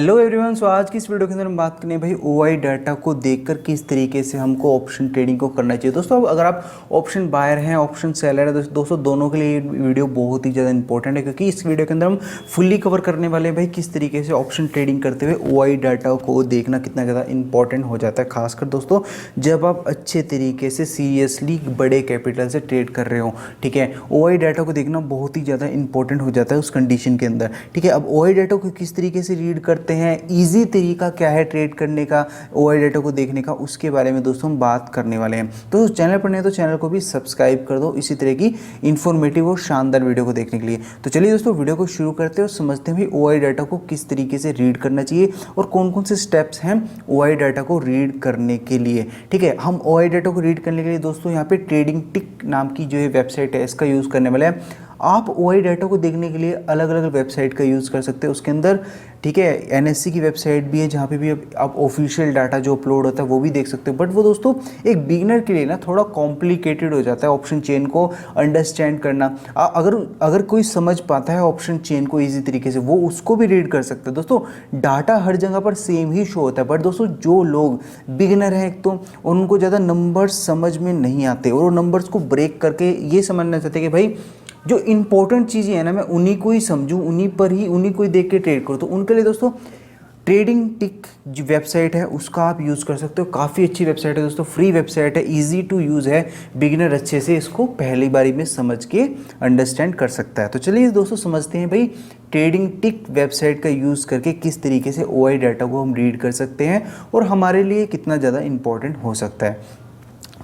Hello everyone. सो आज की इस वीडियो के अंदर हम बात करने भाई ओआई डाटा को देखकर किस तरीके से हमको ऑप्शन ट्रेडिंग को करना चाहिए। दोस्तों अगर आप ऑप्शन बायर हैं, ऑप्शन सेलर है, दोस्तों दोनों के लिए ये वीडियो बहुत ही ज़्यादा इंपॉर्टेंट है, क्योंकि इस वीडियो के अंदर हम फुल्ली कवर करने वाले हैं भाई किस तरीके से ऑप्शन ट्रेडिंग करते हुए ओआई डाटा को देखना कितना ज़्यादा इंपॉर्टेंट हो जाता है। खासकर दोस्तों जब आप अच्छे तरीके से सीरियसली बड़े कैपिटल से ट्रेड कर रहे हो, ठीक है, ओआई डाटा को देखना बहुत ही ज़्यादा इंपॉर्टेंट हो जाता है उस कंडीशन के अंदर। ठीक है, अब ओआई डाटा को किस तरीके से रीड करते हैं, इजी तरीका क्या है ट्रेड करने का, ओआई डाटा को देखने का, उसके बारे में दोस्तों हम बात करने वाले हैं। तो चैनल पर नहीं तो चैनल को भी सब्सक्राइब कर दो इसी तरह की इन्फॉर्मेटिव और शानदार वीडियो को देखने के लिए। तो चलिए दोस्तों वीडियो को शुरू करते हैं और समझते हैं भी ओआई डाटा को किस तरीके से रीड करना चाहिए और कौन कौन से स्टेप्स हैं ओआई डाटा को रीड करने के लिए। ठीक है, हम ओआई डाटा को रीड करने के लिए दोस्तों यहाँ पे ट्रेडिंग टिक नाम की जो है वेबसाइट है इसका यूज़ करने वाले हैं। आप ओआई डाटा को देखने के लिए अलग अलग वेबसाइट का यूज़ कर सकते हैं उसके अंदर। ठीक है, एनएससी की वेबसाइट भी है जहाँ पे भी आप ऑफिशियल डाटा जो अपलोड होता है वो भी देख सकते हो, बट वो दोस्तों एक बिगिनर के लिए ना थोड़ा कॉम्प्लिकेटेड हो जाता है ऑप्शन चेन को अंडरस्टैंड करना। अगर कोई समझ पाता है ऑप्शन चेन को ईजी तरीके से, वो उसको भी रीड कर सकते हैं। दोस्तों डाटा हर जगह पर सेम ही शो होता है, बट दोस्तों जो लोग बिगिनर हैं एक तो उनको ज़्यादा नंबर्स समझ में नहीं आते और वो नंबर्स को ब्रेक करके ये समझना चाहते कि भाई जो इंपॉर्टेंट चीज़ें हैं ना मैं उन्हीं को ही समझूं, उन्हीं को ही देख के ट्रेड करूं। तो उनके लिए दोस्तों ट्रेडिंग टिक जो वेबसाइट है उसका आप यूज़ कर सकते हो। काफ़ी अच्छी वेबसाइट है दोस्तों, फ्री वेबसाइट है, इजी टू यूज़ है, बिगिनर अच्छे से इसको पहली बारी में समझ के अंडरस्टैंड कर सकता है। तो चलिए दोस्तों समझते हैं भाई ट्रेडिंग टिक वेबसाइट का यूज़ करके किस तरीके से ओआई डाटा को हम रीड कर सकते हैं और हमारे लिए कितना ज़्यादा इंपॉर्टेंट हो सकता है।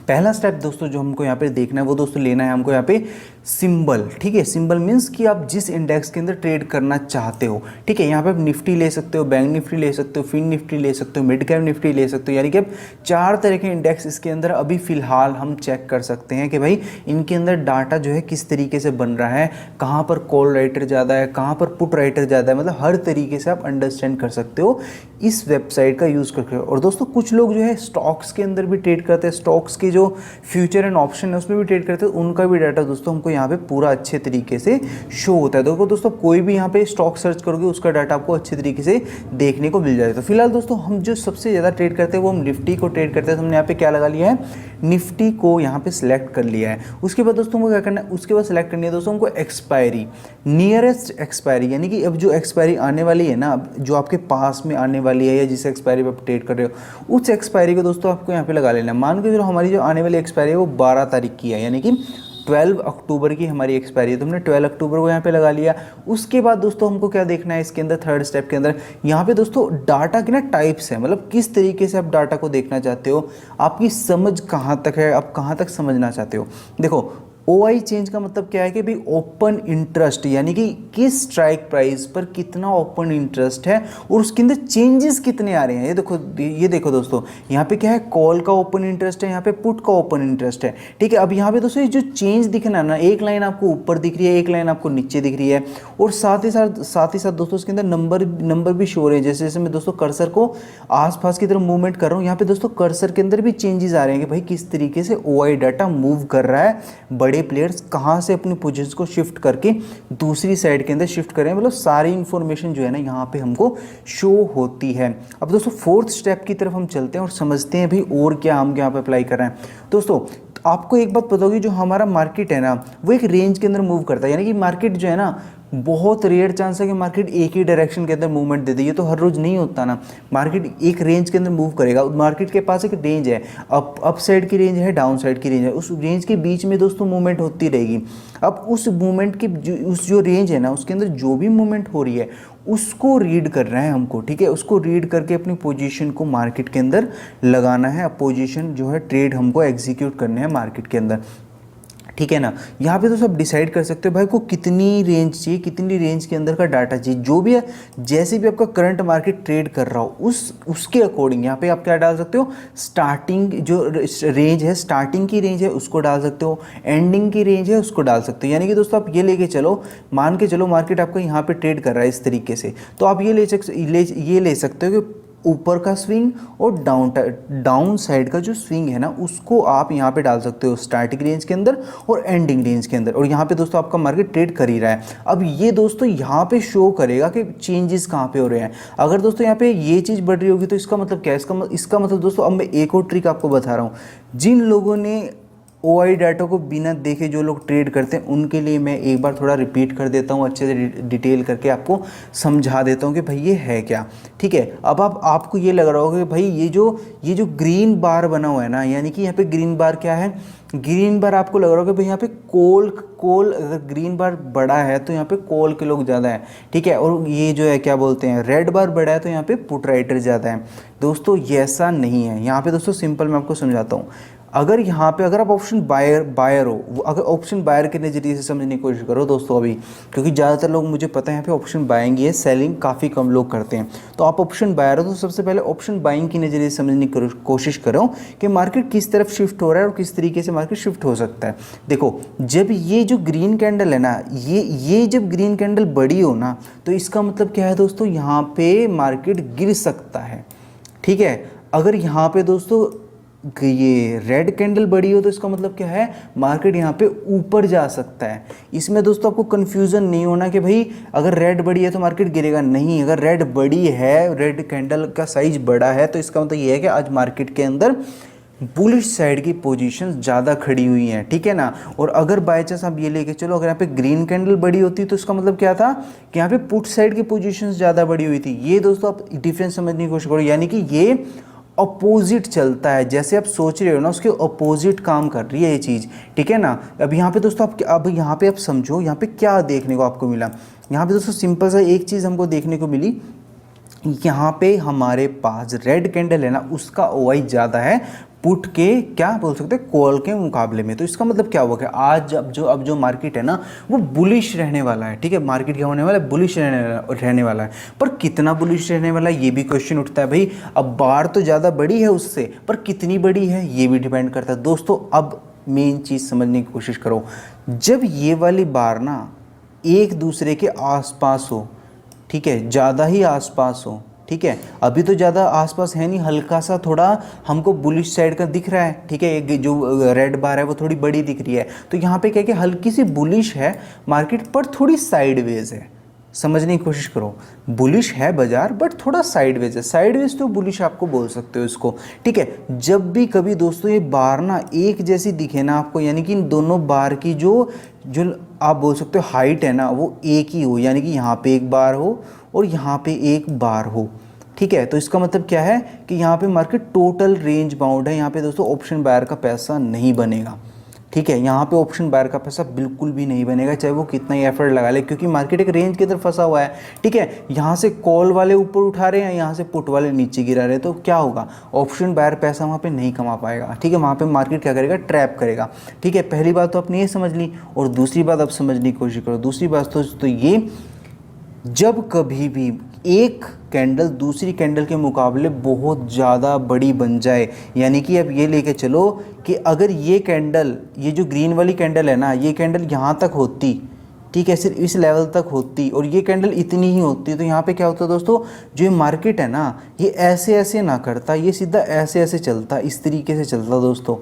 पहला स्टेप दोस्तों जो हमको यहाँ पे देखना है वो दोस्तों लेना है हमको यहाँ पे सिंबल। ठीक है, सिंबल मीन्स कि आप जिस इंडेक्स के अंदर ट्रेड करना चाहते हो। ठीक है, यहाँ पे आप निफ्टी ले सकते हो, बैंक निफ्टी ले सकते हो, फिन निफ्टी ले सकते हो, मिड कैप निफ्टी ले सकते हो, यानी कि आप 4 तरह के इंडेक्स इसके अंदर अभी फ़िलहाल हम चेक कर सकते हैं कि भाई इनके अंदर डाटा जो है किस तरीके से बन रहा है, कहाँ पर कॉल राइटर ज़्यादा है, कहाँ पर पुट राइटर ज़्यादा है, मतलब हर तरीके से आप अंडरस्टैंड कर सकते हो इस वेबसाइट का यूज़ करके। और दोस्तों कुछ लोग जो है स्टॉक्स के अंदर भी ट्रेड करते हैं, स्टॉक्स के जो फ्यूचर एंड ऑप्शन है उसमें भी ट्रेड करते हैं, उनका भी डाटा दोस्तों हमको यहाँ पे पूरा अच्छे तरीके से शो होता है। देखो दोस्तों कोई भी यहाँ पे स्टॉक सर्च करोगे उसका डाटा आपको अच्छे तरीके से देखने को मिल जाएगा। तो फिलहाल दोस्तों हम जो सबसे ज़्यादा ट्रेड करते हैं वो हम निफ्टी को ट्रेड करते हैं। तो हमने यहाँ पे क्या लगा लिया है, निफ्टी को यहाँ पे सिलेक्ट कर लिया है। उसके बाद दोस्तों हमको क्या करना है, उसके बाद सिलेक्ट करनी है दोस्तों हमको एक्सपायरी, नियरेस्ट एक्सपायरी, यानी कि अब जो एक्सपायरी आने वाली है ना, जो आपके पास में आने वाली है या जिस एक्सपायरी पर आप ट्रेड कर रहे हो उस एक्सपायरी को दोस्तों आपको यहाँ पे लगा लेना है। मान के चलो हमारी जो आने वाली एक्सपायरी है वो 12 तारीख की है, यानी कि 12 अक्टूबर की हमारी एक्सपायरी है, तो हमने 12 अक्टूबर को यहाँ पे लगा लिया। उसके बाद दोस्तों हमको क्या देखना है इसके अंदर, थर्ड स्टेप के अंदर यहाँ पे दोस्तों डाटा के ना टाइप्स हैं, मतलब किस तरीके से आप डाटा को देखना चाहते हो, आपकी समझ कहाँ तक है, आप कहाँ तक समझना चाहते हो। देखो ओआई चेंज का मतलब क्या है कि भाई ओपन इंटरेस्ट, यानी कि किस स्ट्राइक प्राइस पर कितना ओपन इंटरेस्ट है और उसके अंदर चेंजेस कितने आ रहे हैं। ये देखो दोस्तों यहाँ पे क्या है, कॉल का ओपन इंटरेस्ट है, यहाँ पे पुट का ओपन इंटरेस्ट है। ठीक है, अब यहाँ पे दोस्तों ये जो चेंज दिखना है ना, एक लाइन आपको ऊपर दिख रही है, एक लाइन आपको नीचे दिख रही है, और साथ ही साथ दोस्तों इसके अंदर नंबर भी शो हो रहे हैं। जैसे जैसे मैं दोस्तों कर्सर को आसपास की तरफ मूवमेंट कर रहा हूँ, यहाँ पे दोस्तों कर्सर के अंदर भी चेंजेस आ रहे हैं कि भाई किस तरीके से ओआई डाटा मूव कर रहा है, बड़े प्लेयर्स कहां से अपनी पोजीशन को शिफ्ट करके दूसरी साइड के अंदर शिफ्ट करें, मतलब सारी इंफॉर्मेशन जो है ना यहाँ पे हमको शो होती है। अब दोस्तों फोर्थ स्टेप की तरफ हम चलते हैं और समझते हैं भाई और क्या हम यहाँ पे अप्लाई कर रहे हैं। दोस्तों आपको एक बात पता होगी, जो हमारा मार्केट है ना वो एक रेंज के अंदर मूव करता है, यानी कि मार्केट जो है ना बहुत रेयर चांस है कि मार्केट एक ही डायरेक्शन के अंदर मूवमेंट दे दे, ये तो हर रोज नहीं होता ना। मार्केट एक रेंज के अंदर मूव करेगा, मार्केट के पास एक रेंज है, अप साइड की रेंज है, डाउन साइड की रेंज है, उस रेंज के बीच में दोस्तों मूवमेंट होती रहेगी। अब उस मूवमेंट की जो रेंज है ना उसके अंदर जो भी मूवमेंट हो रही है उसको रीड करना है हमको। ठीक है, उसको रीड करके अपनी पोजीशन को मार्केट के अंदर लगाना है, पोजीशन जो है ट्रेड हमको एग्जीक्यूट करने हैं मार्केट के अंदर। ठीक है ना, यहाँ पे तो सब डिसाइड कर सकते हो भाई को कितनी रेंज चाहिए, कितनी रेंज के अंदर का डाटा चाहिए, जो भी है जैसे भी आपका करंट मार्केट ट्रेड कर रहा हो उसके अकॉर्डिंग यहाँ पे आप क्या डाल सकते हो, स्टार्टिंग जो रेंज है, स्टार्टिंग की रेंज है उसको डाल सकते हो, एंडिंग की रेंज है उसको डाल सकते हो। यानी कि दोस्तों आप ये लेके चलो, मान के चलो मार्केट आपका यहाँ पे ट्रेड कर रहा है इस तरीके से, तो आप ये ले सकते हो कि ऊपर का स्विंग और डाउन साइड का जो स्विंग है ना उसको आप यहाँ पे डाल सकते हो स्टार्टिंग रेंज के अंदर और एंडिंग रेंज के अंदर। और यहाँ पे दोस्तों आपका मार्केट ट्रेड कर ही रहा है। अब ये दोस्तों यहाँ पे शो करेगा कि चेंजेस कहाँ पे हो रहे हैं। अगर दोस्तों यहाँ पे ये चीज़ बढ़ रही होगी तो इसका मतलब क्या है, इसका मतलब दोस्तों अब मैं एक और ट्रिक आपको बता रहा हूँ। जिन लोगों ने OI डाटा को बिना देखे जो लोग ट्रेड करते हैं उनके लिए मैं एक बार थोड़ा रिपीट कर देता हूँ, अच्छे से डिटेल करके आपको समझा देता हूँ कि भाई ये है क्या। ठीक है, अब आपको ये लग रहा होगा कि भाई ये जो ग्रीन बार बना हुआ है ना, यानी कि यहाँ पे ग्रीन बार क्या है, ग्रीन बार आपको लग रहा होगा कि भाई यहाँ पे कोल अगर ग्रीन बार बड़ा है तो यहाँ पे कॉल के लोग ज़्यादा हैं। ठीक है, और ये जो है क्या बोलते हैं रेड बार बड़ा है तो यहाँ पे पुट राइटर ज़्यादा है। दोस्तों ये ऐसा नहीं है। यहाँ पे दोस्तों सिंपल मैं आपको समझाता हूँ। अगर यहाँ पे अगर आप ऑप्शन बायर हो, अगर ऑप्शन बायर के नज़रिए से समझने की कोशिश करो दोस्तों अभी, क्योंकि ज़्यादातर लोग मुझे पता है यहाँ पे ऑप्शन बाइंग ही है, सेलिंग काफ़ी कम लोग करते हैं। तो आप ऑप्शन बायर हो तो सबसे पहले ऑप्शन बाइंग की नज़रिए से समझने की कोशिश करो कि मार्केट किस तरफ शिफ्ट हो रहा है और किस तरीके से मार्केट शिफ्ट हो सकता है। देखो, जब ये जो ग्रीन कैंडल है ना, ये जब ग्रीन कैंडल बड़ी हो ना तो इसका मतलब क्या है दोस्तों, यहाँ पे मार्केट गिर सकता है। ठीक है, अगर यहाँ पे दोस्तों ये रेड कैंडल बड़ी हो तो इसका मतलब क्या है, मार्केट यहाँ पे ऊपर जा सकता है। इसमें दोस्तों आपको कंफ्यूजन नहीं होना कि भाई अगर रेड बड़ी है तो मार्केट गिरेगा, नहीं। अगर रेड बड़ी है, रेड कैंडल का साइज बड़ा है तो इसका मतलब ये है कि आज मार्केट के अंदर बुलिश साइड की पोजीशन ज़्यादा खड़ी हुई हैं। ठीक है ना। और अगर बाय चांस आप ये लेके चलो, अगर यहाँ पे ग्रीन कैंडल बड़ी होती तो इसका मतलब क्या था कि यहाँ पे पुट साइड की पोजीशन ज़्यादा बड़ी हुई थी। ये दोस्तों आप डिफरेंस समझने की कोशिश करो, यानी कि ये अपोजिट चलता है, जैसे आप सोच रहे हो ना उसके अपोजिट काम कर रही है ये चीज़। ठीक है ना। अब यहाँ पे दोस्तों अब यहाँ पे आप समझो यहाँ पे क्या देखने को आपको मिला। यहाँ पे दोस्तों सिंपल सा एक चीज़ हमको देखने को मिली, यहाँ पे हमारे पास रेड कैंडल है ना उसका OI ज़्यादा है पुट के, क्या बोल सकते हैं, कॉल के मुकाबले में। तो इसका मतलब क्या हुआ कि आज अब जो मार्केट है ना वो बुलिश रहने वाला है। ठीक है, मार्केट क्या होने वाला है, बुलिश रहने वाला है। पर कितना बुलिश रहने वाला है ये भी क्वेश्चन उठता है भाई। अब बार तो ज़्यादा बड़ी है उससे, पर कितनी बड़ी है ये भी डिपेंड करता है। दोस्तों अब मेन चीज़ समझने की कोशिश करो, जब ये वाली बार ना एक दूसरे के आसपास हो, ठीक है, ज़्यादा ही आसपास हो, ठीक है, अभी तो ज़्यादा आसपास है नहीं, हल्का सा थोड़ा हमको बुलिश साइड का दिख रहा है। ठीक है, एक जो रेड बार है वो थोड़ी बड़ी दिख रही है, तो यहाँ पे क्या कि हल्की सी बुलिश है मार्केट पर, थोड़ी साइडवेज है। समझने की कोशिश करो, बुलिश है बाजार बट थोड़ा साइडवेज है। साइडवेज तो बुलिश आपको बोल सकते हो इसको। ठीक है, जब भी कभी दोस्तों ये बार ना एक जैसी दिखे ना आपको, यानी कि इन दोनों बार की जो आप बोल सकते हो हाइट है ना वो एक ही हो, यानी कि यहाँ पे एक बार हो और यहाँ पे एक बार हो। ठीक है, तो इसका मतलब क्या है कि यहाँ पे मार्केट टोटल रेंज बाउंड है। यहाँ पे दोस्तों ऑप्शन बायर का पैसा नहीं बनेगा। ठीक है, यहाँ पे ऑप्शन बायर का पैसा बिल्कुल भी नहीं बनेगा, चाहे वो कितना ही एफर्ट लगा ले, क्योंकि मार्केट एक रेंज के अंदर फंसा हुआ है। ठीक है, यहाँ से कॉल वाले ऊपर उठा रहे हैं, यहाँ से पुट वाले नीचे गिरा रहे हैं, तो क्या होगा, ऑप्शन बायर पैसा वहाँ पे नहीं कमा पाएगा। ठीक है, वहाँ पे मार्केट क्या करेगा, ट्रैप करेगा। ठीक है, पहली बात तो आपने ये समझ ली, और दूसरी बात आप समझने की कोशिश करो। दूसरी बात तो ये, जब कभी भी एक कैंडल दूसरी कैंडल के मुकाबले बहुत ज़्यादा बड़ी बन जाए, यानी कि अब ये लेके चलो कि अगर ये कैंडल, ये जो ग्रीन वाली कैंडल है ना, ये कैंडल यहाँ तक होती, ठीक है, सिर्फ इस लेवल तक होती, और ये कैंडल इतनी ही होती, तो यहाँ पे क्या होता है दोस्तों, जो ये मार्केट है ना ये ऐसे ऐसे ना करता, ये सीधा ऐसे ऐसे चलता, इस तरीके से चलता दोस्तों।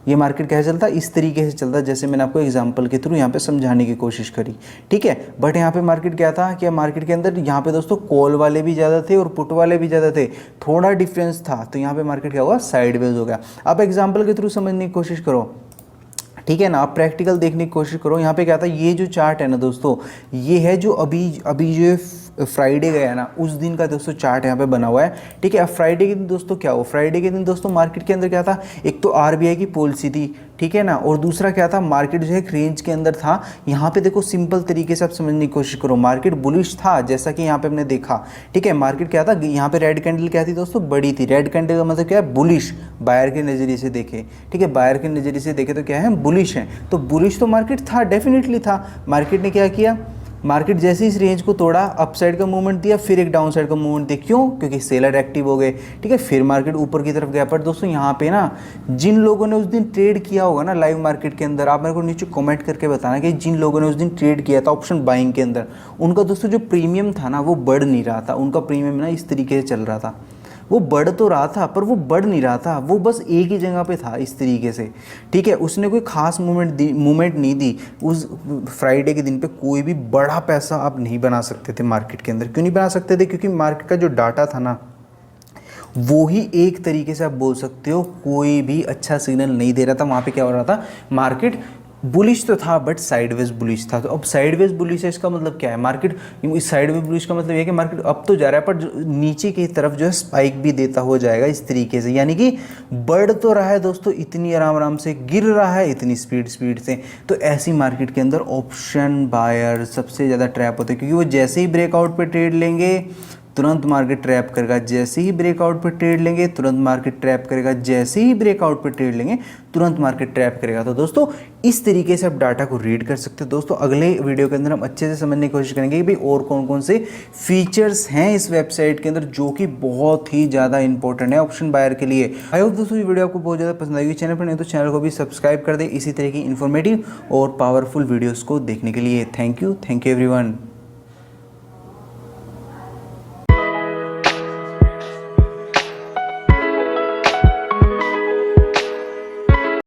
ये मार्केट कैसे चलता, इस तरीके से चलता, जैसे मैंने आपको एग्जांपल के थ्रू यहाँ पे समझाने की कोशिश करी। ठीक है, बट यहाँ पे मार्केट क्या था कि मार्केट के अंदर यहाँ पे दोस्तों कॉल वाले भी ज़्यादा थे और पुट वाले भी ज़्यादा थे, थोड़ा डिफरेंस था, तो यहाँ पे मार्केट क्या हुआ, साइडवेज हो गया। आप एग्जाम्पल के थ्रू समझने की कोशिश करो। ठीक है ना, आप प्रैक्टिकल देखने की कोशिश करो। यहाँ पे क्या था, ये जो चार्ट है ना दोस्तों, ये है जो अभी जो फ्राइडे गया ना उस दिन का दोस्तों चार्ट यहाँ पे बना हुआ है। ठीक है, अब फ्राइडे के दिन दोस्तों क्या हुआ, फ्राइडे के दिन दोस्तों मार्केट के अंदर क्या था, एक तो RBI की पॉलिसी थी, ठीक है ना, और दूसरा क्या था, मार्केट जो है एक रेंज के अंदर था। यहाँ पे देखो सिंपल तरीके से आप समझने की कोशिश करो, मार्केट बुलिश था जैसा कि यहाँ पे हमने देखा। ठीक है, मार्केट क्या था, यहाँ पे रेड कैंडल क्या थी दोस्तों, बड़ी थी। रेड कैंडल का मतलब क्या है, बुलिश, बायर के नज़रिए से देखे। ठीक है, बायर के नज़रिए से देखे तो क्या है, बुलिश है। तो बुलिश तो मार्केट था, डेफिनेटली था। मार्केट ने क्या किया, मार्केट जैसे इस रेंज को तोड़ा, अप साइड का मूवमेंट दिया, फिर एक डाउन साइड का मूवमेंट दिया। क्यों, क्योंकि सेलर एक्टिव हो गए। ठीक है, फिर मार्केट ऊपर की तरफ गया। पर दोस्तों यहाँ पे ना जिन लोगों ने उस दिन ट्रेड किया होगा ना लाइव मार्केट के अंदर, आप मेरे को नीचे कमेंट करके बताना कि जिन लोगों ने उस दिन ट्रेड किया था ऑप्शन बाइंग के अंदर, उनका दोस्तों जो प्रीमियम था ना वो बढ़ नहीं रहा था, उनका प्रीमियम ना इस तरीके से चल रहा था, वो बढ़ तो रहा था पर वो बढ़ नहीं रहा था, वो बस एक ही जगह पे था इस तरीके से, ठीक है। उसने कोई खास मूवमेंट नहीं दी। उस फ्राइडे के दिन पे कोई भी बड़ा पैसा आप नहीं बना सकते थे मार्केट के अंदर। क्यों नहीं बना सकते थे? क्योंकि मार्केट का जो डाटा था ना, वो ही एक तरीके से आप बोल सकते हो कोई भी अच्छा सिग्नल नहीं दे रहा था। वहाँ पे क्या हो रहा था, मार्केट बुलिश तो था बट साइडवेज बुलिश था। तो अब साइडवेज बुलिश है, इसका मतलब क्या है, मार्केट इस साइडवेज बुलिश का मतलब ये है कि मार्केट अब तो जा रहा है पर नीचे की तरफ जो है स्पाइक भी देता हो जाएगा इस तरीके से, यानी कि बढ़ तो रहा है दोस्तों इतनी आराम आराम से, गिर रहा है इतनी स्पीड से। तो ऐसी मार्केट के अंदर ऑप्शन बायर सबसे ज़्यादा ट्रैप होते हैं, क्योंकि वो जैसे ही ब्रेकआउट पे ट्रेड लेंगे तुरंत मार्केट ट्रैप करेगा, जैसे ही ब्रेकआउट पे ट्रेड लेंगे तुरंत मार्केट ट्रैप करेगा, जैसे ही ब्रेकआउट पे ट्रेड लेंगे तुरंत मार्केट ट्रैप करेगा। तो दोस्तों इस तरीके से आप डाटा को रीड कर सकते हो। दोस्तों अगले वीडियो के अंदर हम अच्छे से समझने की कोशिश करेंगे कि भाई और कौन कौन से फीचर्स हैं इस वेबसाइट के अंदर जो कि बहुत ही ज़्यादा इंपॉर्टेंट है ऑप्शन बायर के लिए। आई होप दोस्तों ये वीडियो आपको बहुत ज़्यादा पसंद आएगी। चैनल पर नहीं तो चैनल को भी सब्सक्राइब कर दे इसी तरह की इन्फॉर्मेटिव और पावरफुल वीडियोज़ को देखने के लिए। Thank you everyone.